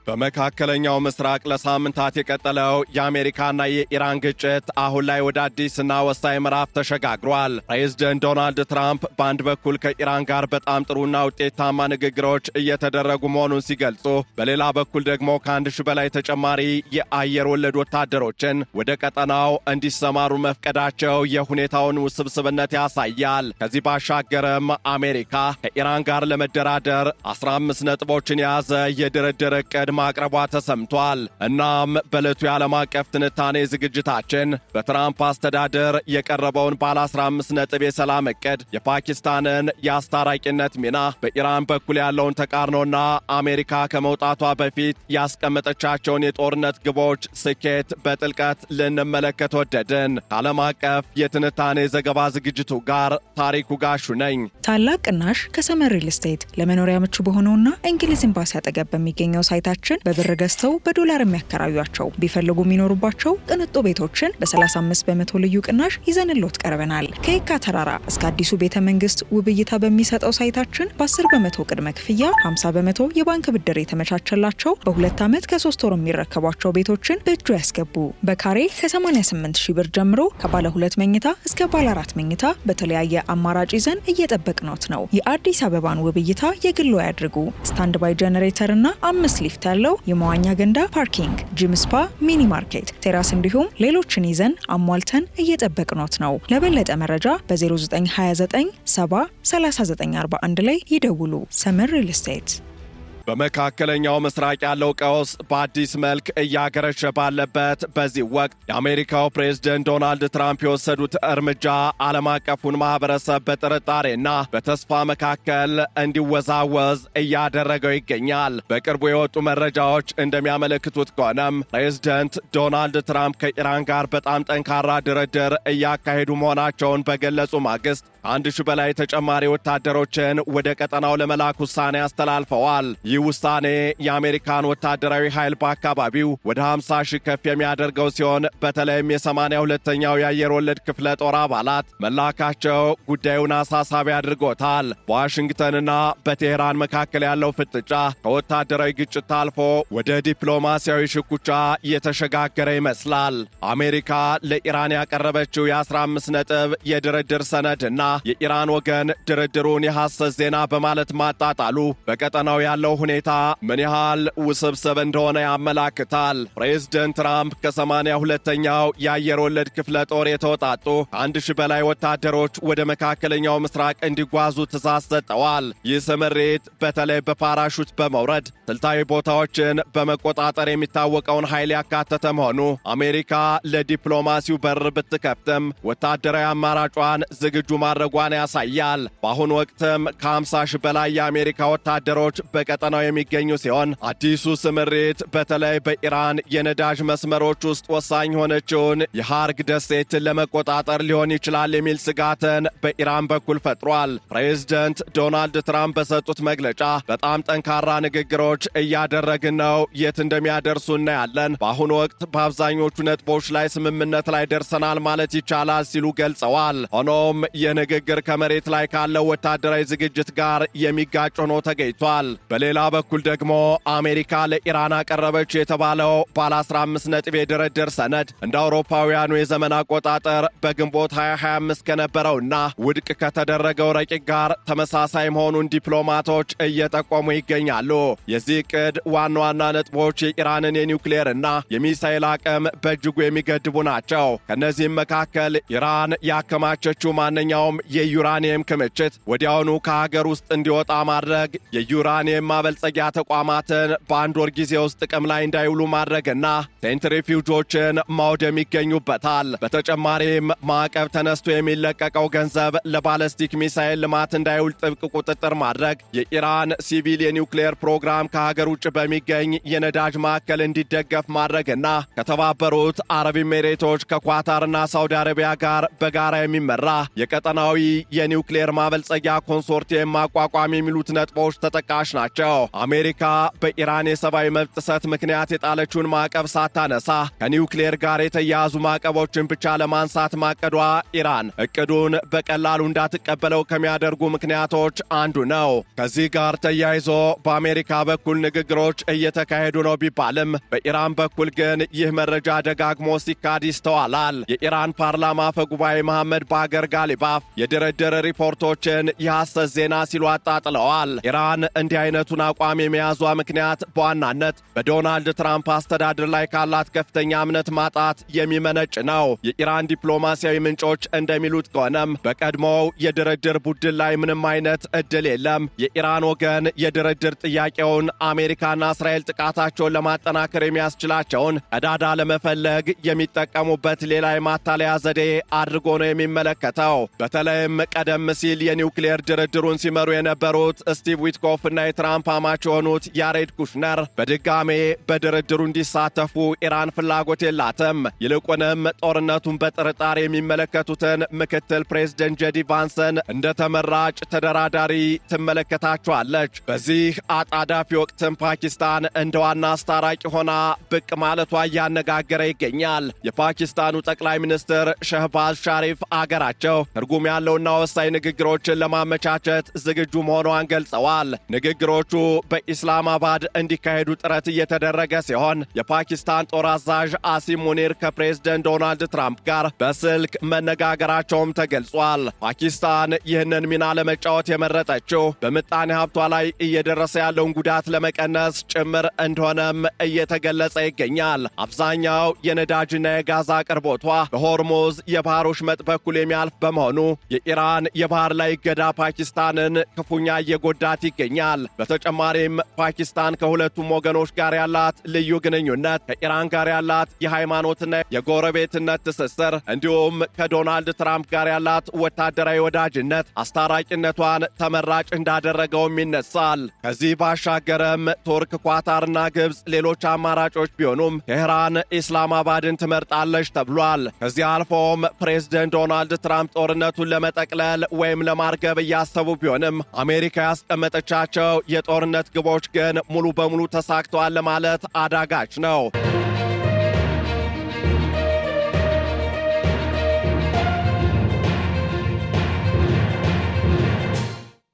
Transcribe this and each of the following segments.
በመካከለኛው ምስራቅ ለሳምንታት የቀጠለው የአሜሪካና የኢራን ግጭት አሁን ላይ ወደ አዲስና ወሳኝ ምዕራፍ ተሸጋግሯል። ፕሬዝዳንት ዶናልድ ትራምፕ በአንድ በኩል ከኢራን ጋር በጣም ጥሩና ውጤታማ ንግግሮች እየተደረጉ መሆኑን ሲገልጹ፣ በሌላ በኩል ደግሞ ከ1000 በላይ ተጨማሪ የአየር ወለድ ወታደሮችን ወደ ቀጠናው እንዲሰማሩ መፍቀዳቸው የሁኔታውን ውስብስብነት ያሳያል። ከዚህ ባሻገርም አሜሪካ ከኢራን ጋር ለመደራደር 15 ነጥቦችን የያዘ የድርድር ዕቅድ ማቅረቧ ተሰምቷል። እናም በዕለቱ የዓለም አቀፍ ትንታኔ ዝግጅታችን በትራምፕ አስተዳደር የቀረበውን ባለ 15 ነጥብ የሰላም ዕቅድ፣ የፓኪስታንን የአስታራቂነት ሚና፣ በኢራን በኩል ያለውን ተቃርኖና አሜሪካ ከመውጣቷ በፊት ያስቀመጠቻቸውን የጦርነት ግቦች ስኬት በጥልቀት ልንመለከት ወደድን። ከዓለም አቀፍ የትንታኔ ዘገባ ዝግጅቱ ጋር ታሪኩ ጋሹ ነኝ። ታላቅ ቅናሽ ከሰመር ሪል ስቴት ለመኖሪያ ምቹ በሆነውና እንግሊዝ ኤምባሲ አጠገብ በሚገኘው ሳይታችን በብር ገዝተው በዶላር የሚያከራዩአቸው ቢፈልጉ የሚኖሩባቸው ቅንጡ ቤቶችን በ35 በመቶ ልዩ ቅናሽ ይዘንሎት ቀርበናል። ከየካ ተራራ እስከ አዲሱ ቤተ መንግስት ውብ እይታ በሚሰጠው ሳይታችን በ10 በመቶ ቅድመ ክፍያ 50 በመቶ የባንክ ብድር የተመቻቸላቸው በ2 ዓመት ከ3 ወር የሚረከቧቸው ቤቶችን በእጁ ያስገቡ። በካሬ ከ88 ሺህ ብር ጀምሮ ከባለ 2 መኝታ እስከ ባለ 4 መኝታ በተለያየ አማራጭ ይዘን እየጠበቅኖት ነው። የአዲስ አበባን ውብ እይታ የግሎ ያድርጉ። ስታንድ ባይ ጀነሬተር እና 5 ሊፍት ያለው የመዋኛ ገንዳ፣ ፓርኪንግ፣ ጂም፣ ስፓ፣ ሚኒ ማርኬት፣ ቴራስ እንዲሁም ሌሎችን ይዘን አሟልተን እየጠበቅኖት ነው። ለበለጠ መረጃ በ0929 70 3941 ላይ ይደውሉ። ሰመር ሪል ስቴት። በመካከለኛው ምስራቅ ያለው ቀውስ በአዲስ መልክ እያገረሸ ባለበት በዚህ ወቅት የአሜሪካው ፕሬዝዳንት ዶናልድ ትራምፕ የወሰዱት እርምጃ ዓለም አቀፉን ማህበረሰብ በጥርጣሬና በተስፋ መካከል እንዲወዛወዝ እያደረገው ይገኛል። በቅርቡ የወጡ መረጃዎች እንደሚያመለክቱት ከሆነም ፕሬዝዳንት ዶናልድ ትራምፕ ከኢራን ጋር በጣም ጠንካራ ድርድር እያካሄዱ መሆናቸውን በገለጹ ማግስት ከ1000 በላይ ተጨማሪ ወታደሮችን ወደ ቀጠናው ለመላክ ውሳኔ አስተላልፈዋል። ይህ ውሳኔ የአሜሪካን ወታደራዊ ኃይል በአካባቢው ወደ 50 ሺህ ከፍ የሚያደርገው ሲሆን በተለይም የ82ኛው የአየር ወለድ ክፍለ ጦር አባላት መላካቸው ጉዳዩን አሳሳቢ አድርጎታል። በዋሽንግተንና በቴህራን መካከል ያለው ፍጥጫ ከወታደራዊ ግጭት አልፎ ወደ ዲፕሎማሲያዊ ሽኩቻ እየተሸጋገረ ይመስላል። አሜሪካ ለኢራን ያቀረበችው የ15 ነጥብ የድርድር ሰነድና የኢራን ወገን ድርድሩን የሐሰት ዜና በማለት ማጣጣሉ በቀጠናው ያለው ሁኔታ ምን ያህል ውስብስብ እንደሆነ ያመላክታል። ፕሬዝዳንት ትራምፕ ከ82ኛው የአየር ወለድ ክፍለ ጦር የተወጣጡ ከ1000 በላይ ወታደሮች ወደ መካከለኛው ምስራቅ እንዲጓዙ ትእዛዝ ሰጠዋል። ይህ ስምሪት በተለይ በፓራሹት በመውረድ ስልታዊ ቦታዎችን በመቆጣጠር የሚታወቀውን ኃይል ያካተተ መሆኑ አሜሪካ ለዲፕሎማሲው በር ብትከፍትም ወታደራዊ አማራጯን ዝግጁ ማድረጓን ያሳያል። በአሁኑ ወቅትም ከ50 ሺህ በላይ የአሜሪካ ወታደሮች በቀጠናው የሚገኙ ሲሆን አዲሱ ስምሪት በተለይ በኢራን የነዳጅ መስመሮች ውስጥ ወሳኝ የሆነችውን የሃርግ ደሴትን ለመቆጣጠር ሊሆን ይችላል የሚል ስጋትን በኢራን በኩል ፈጥሯል። ፕሬዝዳንት ዶናልድ ትራምፕ በሰጡት መግለጫ በጣም ጠንካራ ንግግሮች እያደረግን ነው፣ የት እንደሚያደርሱ እናያለን፣ በአሁኑ ወቅት በአብዛኞቹ ነጥቦች ላይ ስምምነት ላይ ደርሰናል ማለት ይቻላል ሲሉ ገልጸዋል። ሆኖም የንግግር ከመሬት ላይ ካለው ወታደራዊ ዝግጅት ጋር የሚጋጭ ሆኖ ተገኝቷል። በሌላ በኩል ደግሞ አሜሪካ ለኢራን አቀረበች የተባለው ባለ 15 ነጥብ የድርድር ሰነድ እንደ አውሮፓውያኑ የዘመን አቆጣጠር በግንቦት 2025 ከነበረውና ውድቅ ከተደረገው ረቂቅ ጋር ተመሳሳይ መሆኑን ዲፕሎማቶች እየጠቆሙ ይገኛሉ። የዚህ ዕቅድ ዋና ዋና ነጥቦች የኢራንን የኒውክሌርና የሚሳኤል አቅም በእጅጉ የሚገድቡ ናቸው። ከእነዚህም መካከል ኢራን ያከማቸችው ማንኛውም የዩራኒየም ክምችት ወዲያውኑ ከሀገር ውስጥ እንዲወጣ ማድረግ፣ የዩራኒየም ማበልጸጊያ ተቋማትን በአንድ ወር ጊዜ ውስጥ ጥቅም ላይ እንዳይውሉ ማድረግና ሴንትሪፊውጆችን ማውደም ይገኙበታል። በተጨማሪም ማዕቀብ ተነስቶ የሚለቀቀው ገንዘብ ለባለስቲክ ሚሳኤል ልማት እንዳይውል ጥብቅ ቁጥጥር ማድረግ፣ የኢራን ሲቪል የኒውክሌር ፕሮግራም ከሀገር ውጭ በሚገኝ የነዳጅ ማዕከል እንዲደገፍ ማድረግና ከተባበሩት አረብ ኤሚሬቶች ከኳታርና ሳውዲ አረቢያ ጋር በጋራ የሚመራ የቀጠናዊ የኒውክሌር ማበልጸጊያ ኮንሶርቲየም ማቋቋም የሚሉት ነጥቦች ተጠቃሽ ናቸው። ነው። አሜሪካ በኢራን የሰብአዊ መብት ጥሰት ምክንያት የጣለችውን ማዕቀብ ሳታነሳ ከኒውክሌር ጋር የተያያዙ ማዕቀቦችን ብቻ ለማንሳት ማቀዷ ኢራን እቅዱን በቀላሉ እንዳትቀበለው ከሚያደርጉ ምክንያቶች አንዱ ነው። ከዚህ ጋር ተያይዞ በአሜሪካ በኩል ንግግሮች እየተካሄዱ ነው ቢባልም በኢራን በኩል ግን ይህ መረጃ ደጋግሞ ሲካድ ይስተዋላል። የኢራን ፓርላማ አፈ ጉባኤ መሐመድ ባገር ጋሊባፍ የድርድር ሪፖርቶችን የሐሰት ዜና ሲሉ አጣጥለዋል። ኢራን እንዲህ አይነቱን አቋም የመያዟ ምክንያት በዋናነት በዶናልድ ትራምፕ አስተዳደር ላይ ካላት ከፍተኛ እምነት ማጣት የሚመነጭ ነው። የኢራን ዲፕሎማሲያዊ ምንጮች እንደሚሉት ከሆነም በቀድሞው የድርድር ቡድን ላይ ምንም አይነት እድል የለም። የኢራን ወገን የድርድር ጥያቄውን አሜሪካና እስራኤል ጥቃታቸውን ለማጠናከር የሚያስችላቸውን ቀዳዳ ለመፈለግ የሚጠቀሙበት ሌላ የማታለያ ዘዴ አድርጎ ነው የሚመለከተው። በተለይም ቀደም ሲል የኒውክሌር ድርድሩን ሲመሩ የነበሩት ስቲቭ ዊትኮፍ እና የትራምፕ አማች የሆኑት ያሬድ ኩሽነር በድጋሜ በድርድሩ እንዲሳተፉ ኢራን ፍላጎት የላትም። ይልቁንም ጦርነቱን በጥርጣሬ የሚመለከቱትን ምክትል ፕሬዝደንት ጄዲ ቫንስን እንደ ተመራጭ ተደራዳሪ ትመለከታቸዋለች። በዚህ አጣዳፊ ወቅትም ፓኪስታን እንደ ዋና አስታራቂ ሆና ብቅ ማለቷ እያነጋገረ ይገኛል። የፓኪስታኑ ጠቅላይ ሚኒስትር ሸህባዝ ሻሪፍ አገራቸው ትርጉም ያለውና ወሳኝ ንግግሮችን ለማመቻቸት ዝግጁ መሆኗን ገልጸዋል። ንግግሮቹ በኢስላማባድ እንዲካሄዱ ጥረት እየተደረገ ሲሆን የፓኪስታን ጦር አዛዥ አሲም ሙኒር ከፕሬዝደንት ዶናልድ ትራምፕ ጋር በስልክ መነጋገራቸውም ተገልጿል። ፓኪስታን ይህንን ሚና ለመጫወት የመረጠችው በምጣኔ ሀብቷ ላይ እየደረሰ ያለውን ጉዳት ለመቀነስ ጭምር እንደሆነም እየተገለጸ ይገኛል። አብዛኛው የነዳጅና የጋዝ አቅርቦቷ በሆርሙዝ የባህር ወሽመጥ በኩል የሚያልፍ በመሆኑ የኢራን የባህር ላይ እገዳ ፓኪስታንን ክፉኛ እየጎዳት ይገኛል። በተጨማሪም ፓኪስታን ከሁለቱም ወገኖች ጋር ያላት ልዩ ግንኙነት፣ ከኢራን ጋር ያላት የሃይማኖትና የጎረቤትነት ትስስር እንዲሁም ከዶናልድ ትራምፕ ጋር ያላት ወታደራዊ ወዳጅነት አስታራቂነቷን ተመራጭ እንዳደረገውም ይነሳል። ከዚህ ባሻገርም ቱርክ፣ ኳታርና ግብፅ ሌሎች አማራጮች ቢሆኑም ቴህራን ኢስላማባድን ትመርጣለች ተብሏል። ከዚህ አልፎም ፕሬዝደንት ዶናልድ ትራምፕ ጦርነቱን ለመጠቅለል ወይም ለማርገብ እያሰቡ ቢሆንም አሜሪካ ያስቀመጠቻቸው የጦርነት ግቦች ግን ሙሉ በሙሉ ተሳክተዋል ለማለት አዳጋች ነው።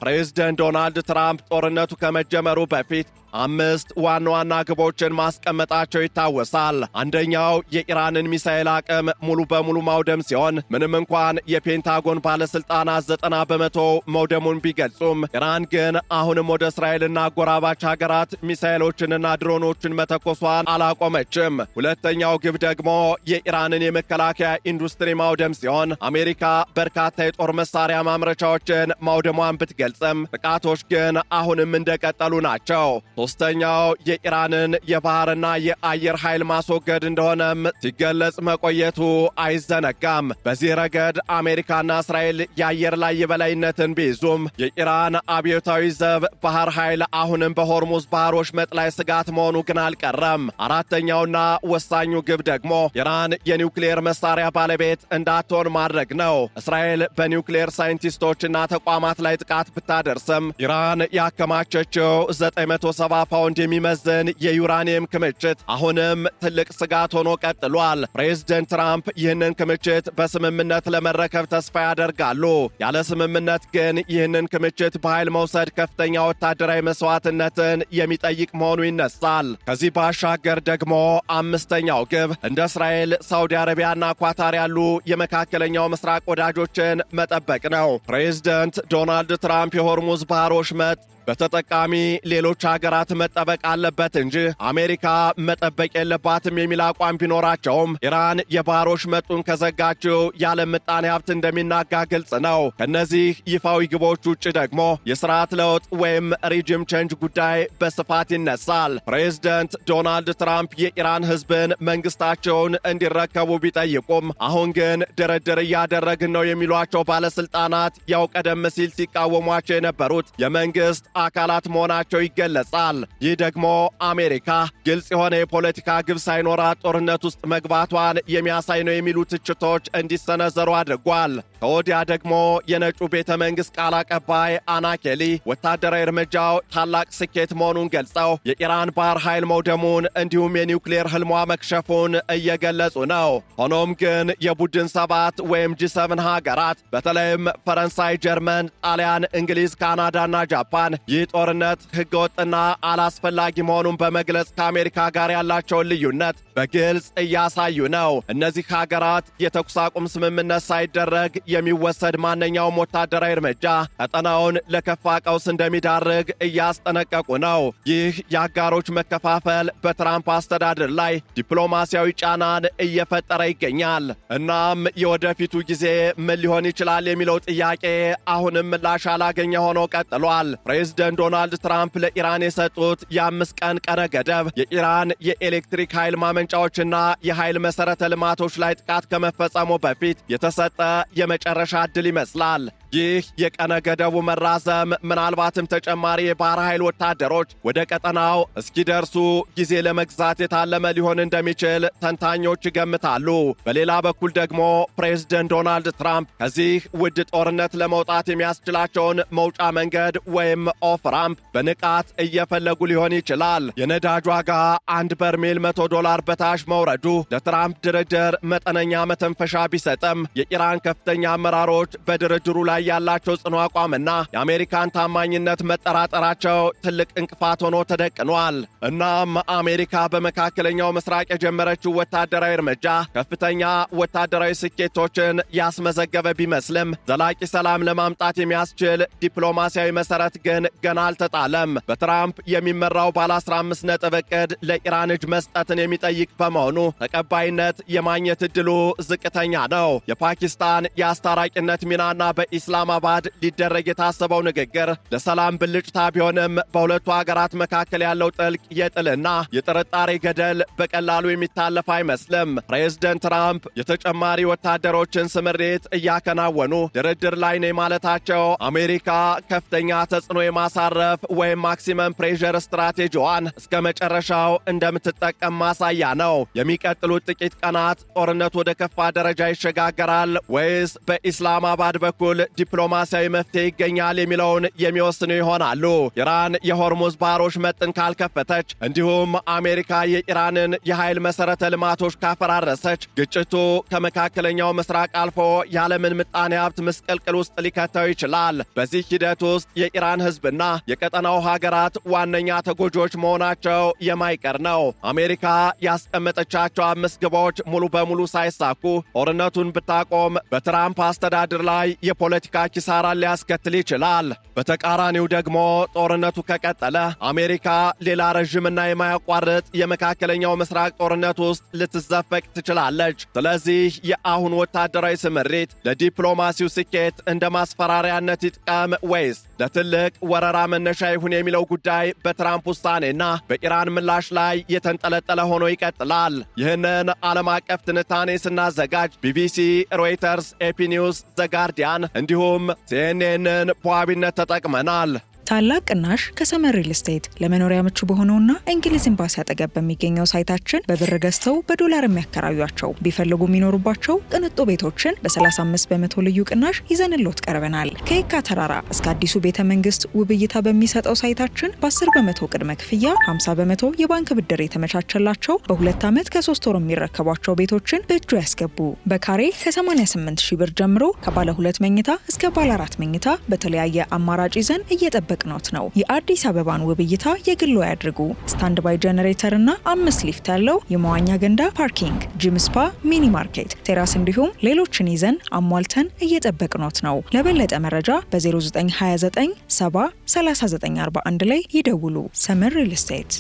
ፕሬዝደንት ዶናልድ ትራምፕ ጦርነቱ ከመጀመሩ በፊት 5 ዋና ዋና ግቦችን ማስቀመጣቸው ይታወሳል። አንደኛው የኢራንን ሚሳኤል አቅም ሙሉ በሙሉ ማውደም ሲሆን ምንም እንኳን የፔንታጎን ባለስልጣናት 90 በመቶ መውደሙን ቢገልጹም ኢራን ግን አሁንም ወደ እስራኤልና አጎራባች ሀገራት ሚሳኤሎችንና ድሮኖችን መተኮሷን አላቆመችም። ሁለተኛው ግብ ደግሞ የኢራንን የመከላከያ ኢንዱስትሪ ማውደም ሲሆን አሜሪካ በርካታ የጦር መሳሪያ ማምረቻዎችን ማውደሟን ብትገልጽም ጥቃቶች ግን አሁንም እንደቀጠሉ ናቸው። ሶስተኛው የኢራንን የባህርና የአየር ኃይል ማስወገድ እንደሆነም ሲገለጽ መቆየቱ አይዘነጋም። በዚህ ረገድ አሜሪካና እስራኤል የአየር ላይ የበላይነትን ቢይዙም የኢራን አብዮታዊ ዘብ ባህር ኃይል አሁንም በሆርሙዝ ባህር ወሽመጥ ላይ ስጋት መሆኑ ግን አልቀረም። አራተኛውና ወሳኙ ግብ ደግሞ ኢራን የኒውክሌር መሳሪያ ባለቤት እንዳትሆን ማድረግ ነው። እስራኤል በኒውክሌር ሳይንቲስቶችና ተቋማት ላይ ጥቃት ብታደርስም ኢራን ያከማቸችው 970 ፓውንድ የሚመዝን የዩራኒየም ክምችት አሁንም ትልቅ ስጋት ሆኖ ቀጥሏል። ፕሬዝደንት ትራምፕ ይህንን ክምችት በስምምነት ለመረከብ ተስፋ ያደርጋሉ። ያለ ስምምነት ግን ይህንን ክምችት በኃይል መውሰድ ከፍተኛ ወታደራዊ መስዋዕትነትን የሚጠይቅ መሆኑ ይነሳል። ከዚህ ባሻገር ደግሞ አምስተኛው ግብ እንደ እስራኤል፣ ሳውዲ አረቢያና ኳታር ያሉ የመካከለኛው ምስራቅ ወዳጆችን መጠበቅ ነው። ፕሬዝደንት ዶናልድ ትራምፕ የሆርሙዝ ባህር ወሽመጥ በተጠቃሚ ሌሎች ሀገራት መጠበቅ አለበት እንጂ አሜሪካ መጠበቅ የለባትም የሚል አቋም ቢኖራቸውም ኢራን የባህር ወሽመጡን ከዘጋችው የዓለም ምጣኔ ሀብት እንደሚናጋ ግልጽ ነው። ከነዚህ ይፋዊ ግቦች ውጭ ደግሞ የስርዓት ለውጥ ወይም ሪጅም ቼንጅ ጉዳይ በስፋት ይነሳል። ፕሬዝደንት ዶናልድ ትራምፕ የኢራን ሕዝብን መንግስታቸውን እንዲረከቡ ቢጠይቁም አሁን ግን ድርድር እያደረግን ነው የሚሏቸው ባለስልጣናት ያው ቀደም ሲል ሲቃወሟቸው የነበሩት የመንግስት አካላት መሆናቸው ይገለጻል። ይህ ደግሞ አሜሪካ ግልጽ የሆነ የፖለቲካ ግብ ሳይኖራት ጦርነት ውስጥ መግባቷን የሚያሳይ ነው የሚሉ ትችቶች እንዲሰነዘሩ አድርጓል። ከወዲያ ደግሞ የነጩ ቤተ መንግሥት ቃል አቀባይ አና ኬሊ ወታደራዊ እርምጃው ታላቅ ስኬት መሆኑን ገልጸው የኢራን ባህር ኃይል መውደሙን እንዲሁም የኒውክሌር ህልሟ መክሸፉን እየገለጹ ነው። ሆኖም ግን የቡድን 7 ወይም G7 ሀገራት በተለይም ፈረንሳይ፣ ጀርመን፣ ጣሊያን፣ እንግሊዝ፣ ካናዳና ጃፓን ይህ ጦርነት ህገወጥና አላስፈላጊ መሆኑን በመግለጽ ከአሜሪካ ጋር ያላቸውን ልዩነት በግልጽ እያሳዩ ነው። እነዚህ ሀገራት የተኩስ አቁም ስምምነት ሳይደረግ የሚወሰድ ማንኛውም ወታደራዊ እርምጃ ቀጠናውን ለከፋ ቀውስ እንደሚዳርግ እያስጠነቀቁ ነው። ይህ የአጋሮች መከፋፈል በትራምፕ አስተዳደር ላይ ዲፕሎማሲያዊ ጫናን እየፈጠረ ይገኛል። እናም የወደፊቱ ጊዜ ምን ሊሆን ይችላል የሚለው ጥያቄ አሁንም ምላሽ አላገኘ ሆኖ ቀጥሏል። ፕሬዝደንት ዶናልድ ትራምፕ ለኢራን የሰጡት የ5 ቀን ቀነ ገደብ የኢራን የኤሌክትሪክ ኃይል ማመንጫዎችና የኃይል መሠረተ ልማቶች ላይ ጥቃት ከመፈጸሙ በፊት የተሰጠ የመጨረሻ ዕድል ይመስላል። ይህ የቀነ ገደቡ መራዘም ምናልባትም ተጨማሪ የባህር ኃይል ወታደሮች ወደ ቀጠናው እስኪደርሱ ጊዜ ለመግዛት የታለመ ሊሆን እንደሚችል ተንታኞች ይገምታሉ። በሌላ በኩል ደግሞ ፕሬዝደንት ዶናልድ ትራምፕ ከዚህ ውድ ጦርነት ለመውጣት የሚያስችላቸውን መውጫ መንገድ ወይም ኦፍ ራምፕ በንቃት እየፈለጉ ሊሆን ይችላል። የነዳጅ ዋጋ 1 በርሜል $100 በታች መውረዱ ለትራምፕ ድርድር መጠነኛ መተንፈሻ ቢሰጥም የኢራን ከፍተኛ አመራሮች በድርድሩ ላይ ያላቸው ጽኑ አቋምና የአሜሪካን ታማኝነት መጠራጠራቸው ትልቅ እንቅፋት ሆኖ ተደቅኗል። እናም አሜሪካ በመካከለኛው ምስራቅ የጀመረችው ወታደራዊ እርምጃ ከፍተኛ ወታደራዊ ስኬቶችን ያስመዘገበ ቢመስልም ዘላቂ ሰላም ለማምጣት የሚያስችል ዲፕሎማሲያዊ መሰረት ግን ገና አልተጣለም። በትራምፕ የሚመራው ባለ 15 ነጥብ ዕቅድ ለኢራን እጅ መስጠትን የሚጠይቅ በመሆኑ ተቀባይነት የማግኘት ዕድሉ ዝቅተኛ ነው። የፓኪስታን የአስታራቂነት ሚናና በኢስላማባድ ሊደረግ የታሰበው ንግግር ለሰላም ብልጭታ ቢሆንም በሁለቱ ሀገራት መካከል ያለው ጥልቅ የጥልና የጥርጣሬ ገደል በቀላሉ የሚታለፍ አይመስልም። ፕሬዝደንት ትራምፕ የተጨማሪ ወታደሮችን ስምሪት እያከናወኑ ድርድር ላይ ነው ማለታቸው አሜሪካ ከፍተኛ ተጽዕኖ የማሳረፍ ወይም ማክሲመም ፕሬዠር ስትራቴጂዋን እስከ መጨረሻው እንደምትጠቀም ማሳያ ነው። የሚቀጥሉት ጥቂት ቀናት ጦርነቱ ወደ ከፋ ደረጃ ይሸጋገራል ወይስ በኢስላማባድ በኩል ዲፕሎማሲያዊ መፍትሄ ይገኛል የሚለውን የሚወስኑ ይሆናሉ። ኢራን የሆርሙዝ ባህሮች መጥን ካልከፈተች እንዲሁም አሜሪካ የኢራንን የኃይል መሠረተ ልማቶች ካፈራረሰች ግጭቱ ከመካከለኛው ምስራቅ አልፎ የዓለምን ምጣኔ ሀብት ምስቅልቅል ውስጥ ሊከተው ይችላል። በዚህ ሂደት ውስጥ የኢራን ሕዝብና የቀጠናው ሀገራት ዋነኛ ተጎጆች መሆናቸው የማይቀር ነው። አሜሪካ ያስቀመጠቻቸው 5 ግቦች ሙሉ በሙሉ ሳይሳኩ ጦርነቱን ብታቆም በትራምፕ አስተዳደር ላይ የፖለቲካ ኪሳራን ሊያስከትል ይችላል። በተቃራኒው ደግሞ ጦርነቱ ከቀጠለ አሜሪካ ሌላ ረዥምና የማያቋርጥ የመካከለኛው ምስራቅ ጦርነት ውስጥ ልትዘፈቅ ትችላለች። ስለዚህ የአሁን ወታደራዊ ስምሪት ለዲፕሎማሲው ስኬት እንደ ማስፈራሪያነት ይጥቀም ወይስ ለትልቅ ወረራ መነሻ ይሁን የሚለው ጉዳይ በትራምፕ ውሳኔና በኢራን ምላሽ ላይ የተንጠለጠለ ሆኖ ይቀጥላል። ይህንን ዓለም አቀፍ ትንታኔ ስናዘጋጅ ቢቢሲ፣ ሮይተርስ፣ ኤፒ ኒውስ፣ ዘ ጋርዲያን እንዲሁም ሲኤንኤንን በዋቢነት ተጠቅመናል። ታላቅ ቅናሽ ከሰመር ሪል ስቴት ለመኖሪያ ምቹ በሆነውና እንግሊዝ ኤምባሲ አጠገብ በሚገኘው ሳይታችን በብር ገዝተው በዶላር የሚያከራዩአቸው ቢፈልጉ የሚኖሩባቸው ቅንጡ ቤቶችን በ35% ልዩ ቅናሽ ይዘንሎት ቀርበናል። ከየካ ተራራ እስከ አዲሱ ቤተ መንግስት ውብ እይታ በሚሰጠው ሳይታችን በ10% ቅድመ ክፍያ 50% የባንክ ብድር የተመቻቸላቸው በ2 ዓመት ከ3 ወር የሚረከቧቸው ቤቶችን በእጁ ያስገቡ። በካሬ ከ88 ሺህ ብር ጀምሮ ከባለ 2 መኝታ እስከ ባለ 4 መኝታ በተለያየ አማራጭ ይዘን እየጠበቅነዎት ነው። የአዲስ አበባን ውብ እይታ የግሎ ያድርጉ። ስታንድ ባይ ጀነሬተር እና 5 ሊፍት ያለው የመዋኛ ገንዳ፣ ፓርኪንግ፣ ጂም፣ ስፓ፣ ሚኒ ማርኬት፣ ቴራስ እንዲሁም ሌሎችን ይዘን አሟልተን እየጠበቅነዎት ነው። ለበለጠ መረጃ በ0929 70 3941 ላይ ይደውሉ። ሰመር ሪል ስቴት